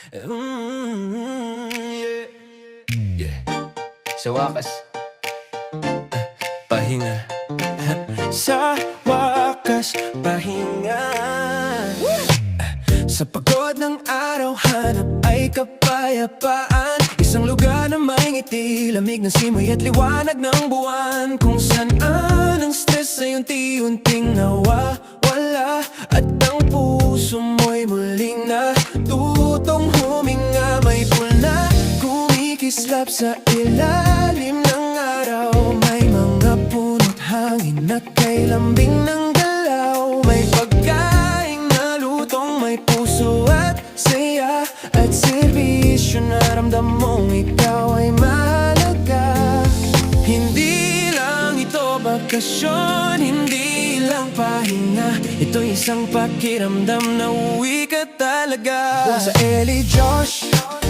Yeah. Yeah. Sa wakas, pahinga. Sa wakas, pahinga. Sa pagod ng araw, hanap ay kapayapaan. Isang lugar na may ngiti, lamig ng simoy at liwanag ng buwan. Kung saan ang stress ay unti-unting nawawala, at ang puso mo'y muling natutong huminga. May pula, kumikislap sa ilalim ng araw. May mga puno't hangin na kay lambing ng galaw. May pagkain na lutong may puso at saya, at serbisyo na ramdam mong ikaw ay mahalaga. Hindi lang ito bakasyon, hindi lang pahinga. Ito'y isang pakiramdam na uwi ka talaga. Sa Ellie Josh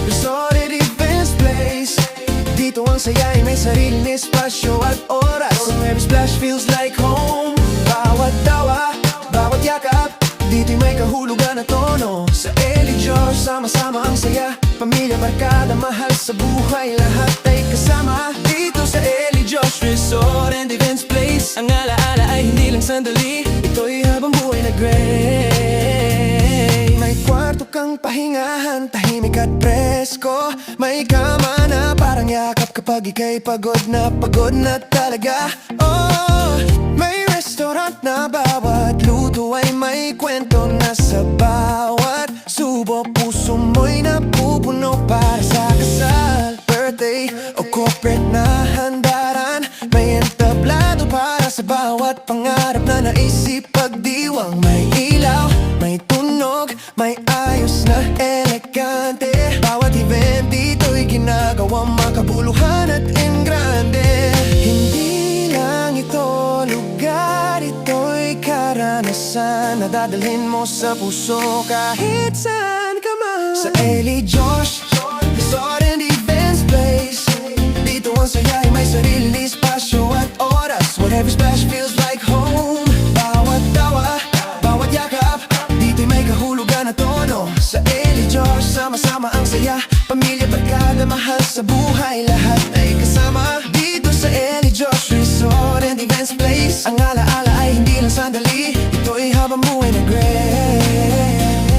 Resort and Events Place, dito ang saya ay may sariling espasyo at oras. Every splash feels like home. Bawat tawa, bawat yakap, dito'y may kahulugan na tono. Sa Ellie Josh, sama-sama ang saya. Pamilya, barkada, mahal sa buhay, lahat ay kasama dito sa Ellie Josh Resort and Events Place. Ang alaala ay hindi lang sandali, ito'y habang buhay na gray. May kwarto kang pahingahan, tahimik at presko. May kama na parang yakap kapag ika'y pagod na talaga. Oh, may restaurant na bawat luto ay may kwento na sa bawat subo. Puso mo'y napupuno para sa kasal, birthday o corporate na handaran. May entablado para sa bawat pangarap na naisip pagdiwang. May ilaw, may tunog, may ayos na elegante. Bawat event dito'y ginagawang makabuluhan at engrande. Hindi lang ito lugar, ito'y karanasan na dadalhin mo sa puso kahit saan ka man. Sa Ellie Josh Resort and Events Place, dito ang saya ay may sariling espasyo at oras. Whatever splash feels like home. Bawat tawa, bawat yakap, dito'y may kahulugan na tono. Sa Ellie Josh, sama-sama ang saya. Pamilya, barkada, mahal sa buhay, lahat ay kasama dito sa Ellie Josh Resort and Events Place. Ang alaala ay hindi lang sandali, ito'y habang buhay na gray.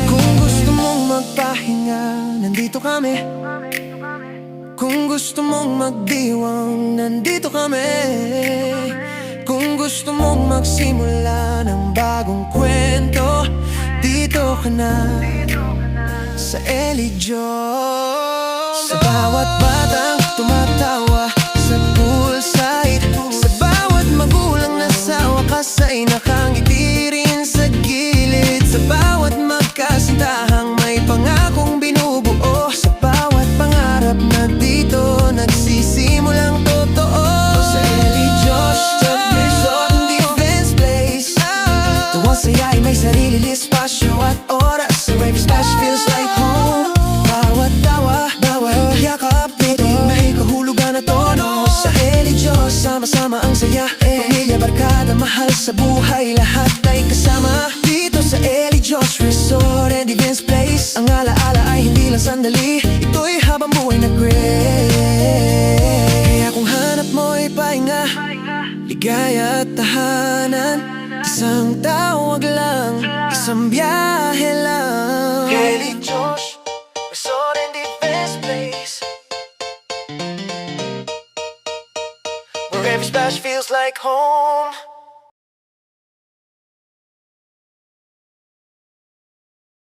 Kung gusto mong magpahinga, nandito kami. Kung gusto mong magdiwang, nandito kami. Kung gusto mong magsimula ng bagong kwento, dito ka na sa Ellie Josh. Sa bawat batang tumatawa sa poolside, sa bawat magulang na sa wakas ay nakangiti rin sa gilid. Sa bawat magkasintahang may pangakong binubuo, sa bawat pangarap na dito nagsisimulang totoo. Sa Ellie Josh Resort and Events Place, tuwang saya ay may sariling espasyo at oras. So every splash feels like home. Bawat tawa, bawat yakap, dito'y may kahulugan na tono. Sa Ellie Josh, sama-sama ang saya. Pamilya, barkada, mahal sa buhay, lahat ay kasama dito sa Ellie Josh Resort and Events Place. Ang alaala ay hindi lang sandali, ito'y habang buhay na gray. Kaya kung hanap mo'y pahinga, ligaya at tahanan, isang tawag lang, isang biyahe lang. Ellie Josh Resort and Events Place, where every splash feels like home.